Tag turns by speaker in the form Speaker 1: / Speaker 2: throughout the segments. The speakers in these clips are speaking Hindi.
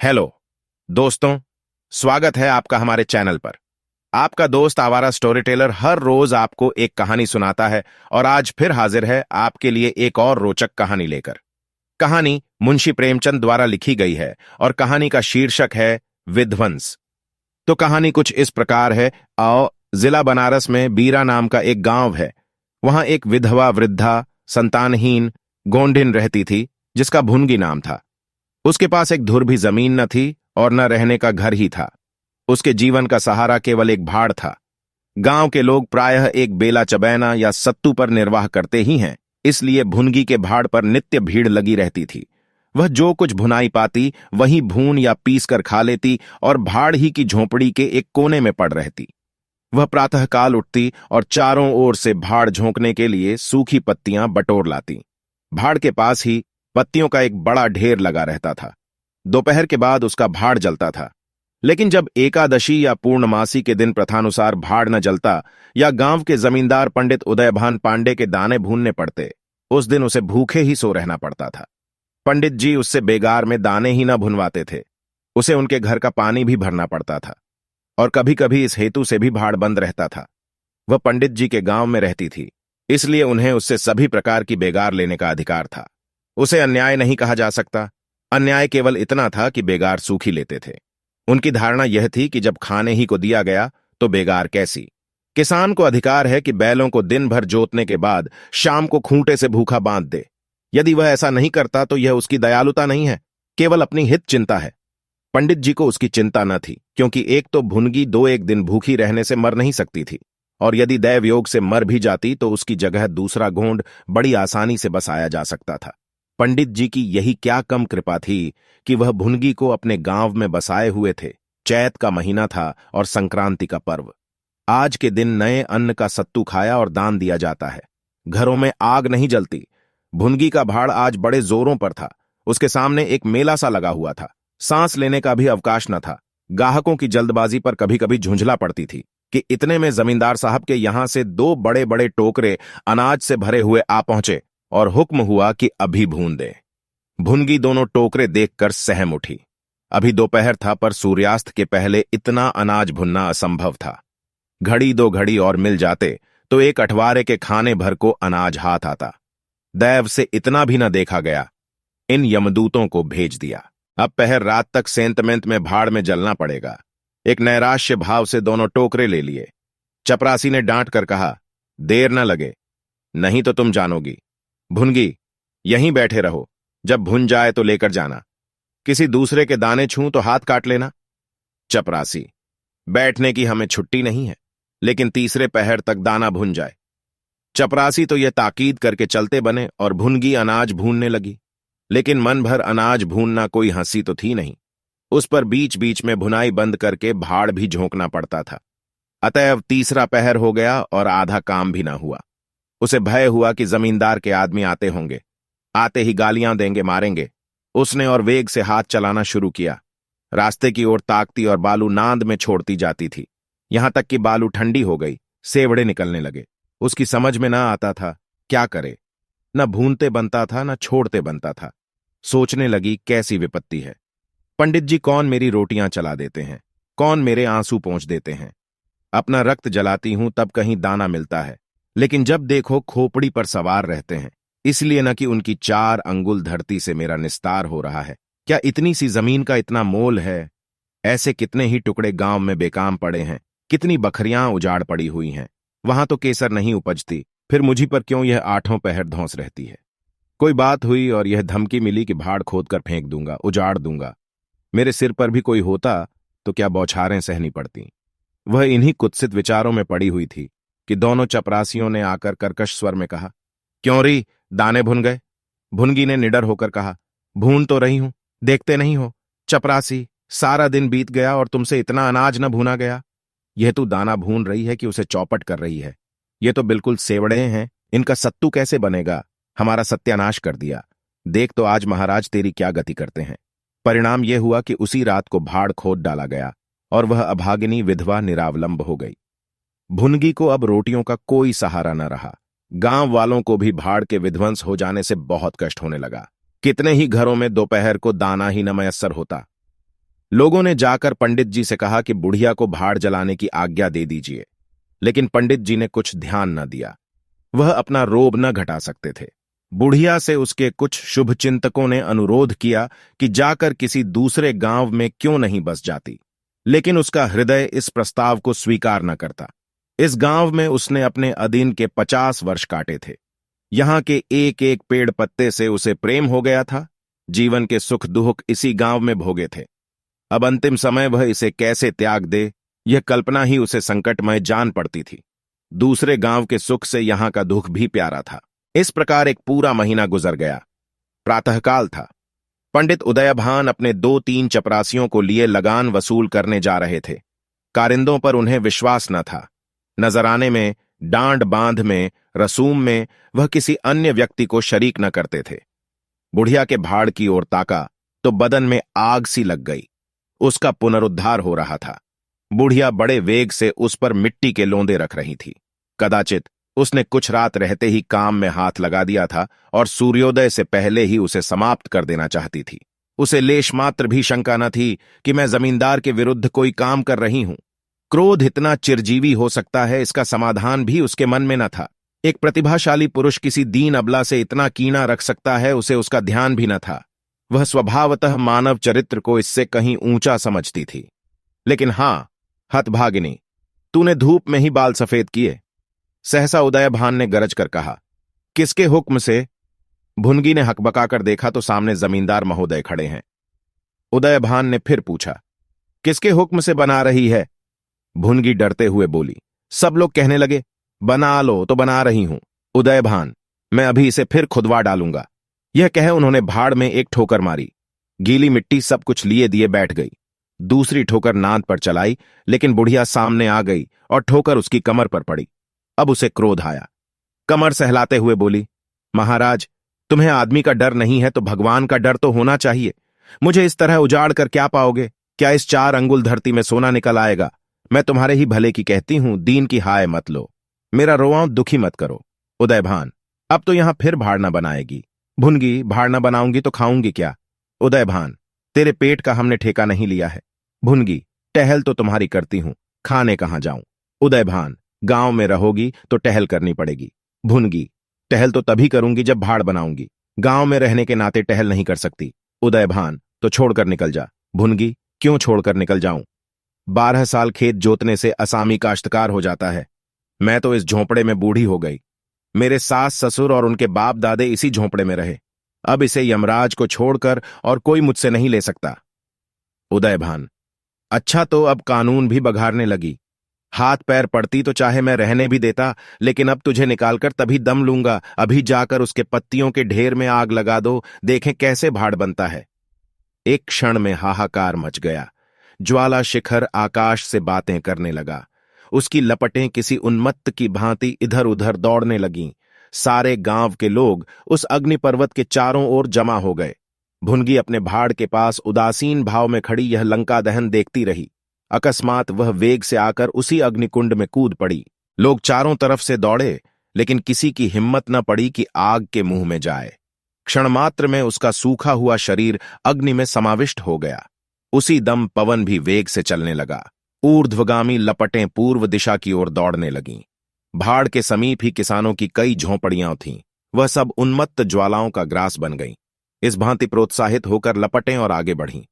Speaker 1: हेलो दोस्तों, स्वागत है आपका हमारे चैनल पर। आपका दोस्त आवारा स्टोरी टेलर हर रोज आपको एक कहानी सुनाता है और आज फिर हाजिर है आपके लिए एक और रोचक कहानी लेकर। कहानी मुंशी प्रेमचंद द्वारा लिखी गई है और कहानी का शीर्षक है विध्वंस। तो कहानी कुछ इस प्रकार है। जिला बनारस में बीरा नाम का एक गांव है। वहां एक विधवा वृद्धा संतानहीन गोंडिन रहती थी जिसका भुनगी नाम था। उसके पास एक धुर भी जमीन न थी और न रहने का घर ही था। उसके जीवन का सहारा केवल एक भाड़ था। गांव के लोग प्रायः एक बेला चबैना या सत्तू पर निर्वाह करते ही हैं, इसलिए भुनगी के भाड़ पर नित्य भीड़ लगी रहती थी। वह जो कुछ भुनाई पाती वहीं भून या पीस कर खा लेती और भाड़ ही की झोंपड़ी के एक कोने में पड़ रहती। वह प्रातःकाल उठती और चारों ओर से भाड़ झोंकने के लिए सूखी पत्तियां बटोर लाती। भाड़ के पास ही पत्तियों का एक बड़ा ढेर लगा रहता था। दोपहर के बाद उसका भाड़ जलता था। लेकिन जब एकादशी या पूर्णमासी के दिन प्रथानुसार भाड़ न जलता या गांव के जमींदार पंडित उदयभान पांडे के दाने भूनने पड़ते, उस दिन उसे भूखे ही सो रहना पड़ता था। पंडित जी उससे बेगार में दाने ही न भुनवाते थे, उसे उनके घर का पानी भी भरना पड़ता था और कभी कभी इस हेतु से भी भाड़ बंद रहता था। वह पंडित जी के गांव में रहती थी, इसलिए उन्हें उससे सभी प्रकार की बेगार लेने का अधिकार था। उसे अन्याय नहीं कहा जा सकता। अन्याय केवल इतना था कि बेगार सूखी लेते थे। उनकी धारणा यह थी कि जब खाने ही को दिया गया तो बेगार कैसी। किसान को अधिकार है कि बैलों को दिन भर जोतने के बाद शाम को खूंटे से भूखा बांध दे। यदि वह ऐसा नहीं करता तो यह उसकी दयालुता नहीं है, केवल अपनी हित चिंता है। पंडित जी को उसकी चिंता न थी, क्योंकि एक तो भुनगी 2-1 दिन भूखी रहने से मर नहीं सकती थी, और यदि दैवयोग से मर भी जाती तो उसकी जगह दूसरा गोंड बड़ी आसानी से बसाया जा सकता था। पंडित जी की यही क्या कम कृपा थी कि वह भुनगी को अपने गांव में बसाए हुए थे। चैत का महीना था और संक्रांति का पर्व। आज के दिन नए अन्न का सत्तू खाया और दान दिया जाता है। घरों में आग नहीं जलती। भुनगी का भाड़ आज बड़े जोरों पर था। उसके सामने एक मेला सा लगा हुआ था। सांस लेने का भी अवकाश न था। गाहकों की जल्दबाजी पर कभी कभी झुंझला पड़ती थी कि इतने में जमींदार साहब के यहां से 2 बड़े बड़े टोकरे अनाज से भरे हुए आ पहुंचे और हुक्म हुआ कि अभी भून दे। भुनगी दोनों टोकरे देखकर सहम उठी। अभी दोपहर था, पर सूर्यास्त के पहले इतना अनाज भुनना असंभव था। घड़ी 2 घड़ी और मिल जाते तो एक अठवारे के खाने भर को अनाज हाथ आता। दैव से इतना भी न देखा गया। इन यमदूतों को भेज दिया। अब पहर रात तक सेंतमेंत में भाड़ में जलना पड़ेगा। एक नैराश्य भाव से दोनों टोकरे ले लिए। चपरासी ने डांट कर कहा, देर न लगे, नहीं तो तुम जानोगी। भुनगी, यहीं बैठे रहो, जब भुन जाए तो लेकर जाना। किसी दूसरे के दाने छूं तो हाथ काट लेना। चपरासी, बैठने की हमें छुट्टी नहीं है, लेकिन तीसरे पहर तक दाना भुन जाए। चपरासी तो यह ताकीद करके चलते बने और भुनगी अनाज भूनने लगी। लेकिन मन भर अनाज भूनना कोई हंसी तो थी नहीं। उस पर बीच बीच में भुनाई बंद करके भाड़ भी झोंकना पड़ता था। अतएव तीसरा पहर हो गया और आधा काम भी न हुआ। उसे भय हुआ कि जमींदार के आदमी आते होंगे, आते ही गालियां देंगे, मारेंगे। उसने और वेग से हाथ चलाना शुरू किया। रास्ते की ओर ताकती और बालू नांद में छोड़ती जाती थी, यहां तक कि बालू ठंडी हो गई, सेवड़े निकलने लगे। उसकी समझ में न आता था क्या करे। न भूनते बनता था, न छोड़ते बनता था। सोचने लगी, कैसी विपत्ति है। पंडित जी कौन मेरी रोटियां चला देते हैं, कौन मेरे आंसू पोंछ देते हैं। अपना रक्त जलाती हूं तब कहीं दाना मिलता है, लेकिन जब देखो खोपड़ी पर सवार रहते हैं। इसलिए न कि उनकी 4 अंगुल धरती से मेरा निस्तार हो रहा है। क्या इतनी सी जमीन का इतना मोल है। ऐसे कितने ही टुकड़े गांव में बेकाम पड़े हैं, कितनी बकरियां उजाड़ पड़ी हुई हैं। वहां तो केसर नहीं उपजती, फिर मुझी पर क्यों यह 8 पहर धौंस रहती है। कोई बात हुई और यह धमकी मिली कि भाड़ खोद कर फेंक दूंगा, उजाड़ दूंगा। मेरे सिर पर भी कोई होता तो क्या बौछारें सहनी पड़ती। वह इन्हीं कुत्सित विचारों में पड़ी हुई थी कि दोनों चपरासियों ने आकर कर्कश स्वर में कहा, क्यों री, दाने भुन गए? भुनगी ने निडर होकर कहा, भून तो रही हूं, देखते नहीं हो। चपरासी, सारा दिन बीत गया और तुमसे इतना अनाज न भूना गया। यह तू दाना भून रही है कि उसे चौपट कर रही है। ये तो बिल्कुल सेवड़े हैं, इनका सत्तू कैसे बनेगा। हमारा सत्यानाश कर दिया। देख तो आज महाराज तेरी क्या गति करते हैं। परिणाम यह हुआ कि उसी रात को भाड़ खोद डाला गया और वह अभागिनी विधवा निरावलंब हो गई। भुनगी को अब रोटियों का कोई सहारा न रहा। गांव वालों को भी भाड़ के विध्वंस हो जाने से बहुत कष्ट होने लगा। कितने ही घरों में दोपहर को दाना ही न मयस्सर होता। लोगों ने जाकर पंडित जी से कहा कि बुढ़िया को भाड़ जलाने की आज्ञा दे दीजिए, लेकिन पंडित जी ने कुछ ध्यान न दिया। वह अपना रोब न घटा सकते थे। बुढ़िया से उसके कुछ शुभचिंतकों ने अनुरोध किया कि जाकर किसी दूसरे गांव में क्यों नहीं बस जाती, लेकिन उसका हृदय इस प्रस्ताव को स्वीकार न करता। इस गांव में उसने अपने अधीन के 50 वर्ष काटे थे। यहां के एक एक पेड़ पत्ते से उसे प्रेम हो गया था। जीवन के सुख दुख इसी गांव में भोगे थे। अब अंतिम समय वह इसे कैसे त्याग दे, यह कल्पना ही उसे संकटमय जान पड़ती थी। दूसरे गांव के सुख से यहां का दुख भी प्यारा था। इस प्रकार एक पूरा महीना गुजर गया। प्रातःकाल था। पंडित उदयभान अपने 2-3 चपरासियों को लिए लगान वसूल करने जा रहे थे। कारिंदों पर उन्हें विश्वास न था। नजराने में, डांड बांध में, रसूम में वह किसी अन्य व्यक्ति को शरीक न करते थे। बुढ़िया के भाड़ की ओर ताका तो बदन में आग सी लग गई। उसका पुनरुद्धार हो रहा था। बुढ़िया बड़े वेग से उस पर मिट्टी के लोंदे रख रही थी। कदाचित उसने कुछ रात रहते ही काम में हाथ लगा दिया था और सूर्योदय से पहले ही उसे समाप्त कर देना चाहती थी। उसे लेश मात्र भी शंका न थी कि मैं जमींदार के विरुद्ध कोई काम कर रही हूं। क्रोध इतना चिरजीवी हो सकता है, इसका समाधान भी उसके मन में न था। एक प्रतिभाशाली पुरुष किसी दीन अबला से इतना कीना रख सकता है, उसे उसका ध्यान भी न था। वह स्वभावतः मानव चरित्र को इससे कहीं ऊंचा समझती थी। लेकिन हां, हतभागिनी, तूने धूप में ही बाल सफेद किए। सहसा उदयभान ने गरज कर कहा। किसके हुक्म से? भुनगी ने हकबकाकर देखा तो सामने जमींदार महोदय खड़े हैं। उदयभान ने फिर पूछा, किसके हुक्म से बना रही है? भुनगी डरते हुए बोली। सब लोग कहने लगे, बना लो तो बना रही हूं। उदयभान, मैं अभी इसे फिर खुदवा डालूंगा। यह कहे उन्होंने भाड़ में एक ठोकर मारी। गीली मिट्टी सब कुछ लिए दिए बैठ गई। दूसरी ठोकर नांद पर चलाई, लेकिन बुढ़िया सामने आ गई और ठोकर उसकी कमर पर पड़ी। अब उसे क्रोध आया। कमर सहलाते हुए बोली, महाराज, तुम्हें आदमी का डर नहीं है तो भगवान का डर तो होना चाहिए। मुझे इस तरह उजाड़ कर क्या पाओगे? क्या इस 4 अंगुल धरती में सोना निकल आएगा? मैं तुम्हारे ही भले की कहती हूं, दीन की हाय मत लो। मेरा रोआं दुखी मत करो। उदयभान, अब तो यहां फिर भाड़ न बनाएगी। भुनगी, भाड़ न बनाऊंगी तो खाऊंगी क्या? उदयभान, तेरे पेट का हमने ठेका नहीं लिया है। भुनगी, टहल तो तुम्हारी करती हूं, खाने कहां जाऊं? उदयभान, गांव में रहोगी तो टहल करनी पड़ेगी। भुनगी, टहल तो तभी करूंगी जब भाड़ बनाऊंगी। गांव में रहने के नाते टहल नहीं कर सकती। उदयभान, तो छोड़कर निकल जा। भुनगी, क्यों छोड़कर निकल जाऊं? 12 साल खेत जोतने से असामी काश्तकार हो जाता है। मैं तो इस झोंपड़े में बूढ़ी हो गई। मेरे सास ससुर और उनके बाप दादे इसी झोंपड़े में रहे। अब इसे यमराज को छोड़कर और कोई मुझसे नहीं ले सकता। उदयभान, अच्छा तो अब कानून भी बघारने लगी। हाथ पैर पड़ती तो चाहे मैं रहने भी देता, लेकिन अब तुझे निकालकर तभी दम लूंगा। अभी जाकर उसके पत्तियों के ढेर में आग लगा दो, देखें कैसे भाड़ बनता है। एक क्षण में हाहाकार मच गया। ज्वाला शिखर आकाश से बातें करने लगा। उसकी लपटें किसी उन्मत्त की भांति इधर उधर दौड़ने लगीं। सारे गांव के लोग उस अग्नि पर्वत के चारों ओर जमा हो गए। भुनगी अपने भाड़ के पास उदासीन भाव में खड़ी यह लंका दहन देखती रही। अकस्मात वह वेग से आकर उसी अग्निकुंड में कूद पड़ी। लोग चारों तरफ से दौड़े, लेकिन किसी की हिम्मत न पड़ी कि आग के मुंह में जाए। क्षणमात्र में उसका सूखा हुआ शरीर अग्नि में समाविष्ट हो गया। उसी दम पवन भी वेग से चलने लगा। ऊर्ध्वगामी लपटें पूर्व दिशा की ओर दौड़ने लगीं। भाड़ के समीप ही किसानों की कई झोंपड़ियां थीं। वह सब उन्मत्त ज्वालाओं का ग्रास बन गईं। इस भांति प्रोत्साहित होकर लपटें और आगे बढ़ीं।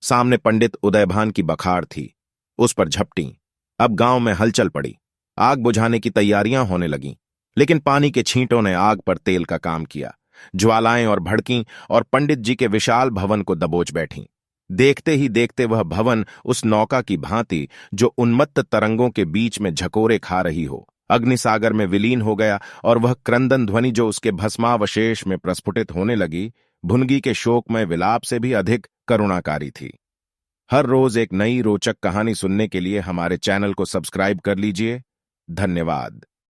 Speaker 1: सामने पंडित उदयभान की बखार थी, उस पर झपटीं। अब गांव में हलचल पड़ी। आग बुझाने की तैयारियां होने लगीं, लेकिन पानी के छींटों ने आग पर तेल का काम किया। ज्वालाएं और भड़कीं और पंडित जी के विशाल भवन को दबोच बैठीं। देखते ही देखते वह भवन उस नौका की भांति जो उन्मत्त तरंगों के बीच में झकोरे खा रही हो, अग्निसागर में विलीन हो गया। और वह क्रंदन ध्वनि जो उसके भस्मावशेष में प्रस्फुटित होने लगी, भुनगी के शोकमय विलाप से भी अधिक करुणाकारी थी। हर रोज एक नई रोचक कहानी सुनने के लिए हमारे चैनल को सब्सक्राइब कर लीजिए। धन्यवाद।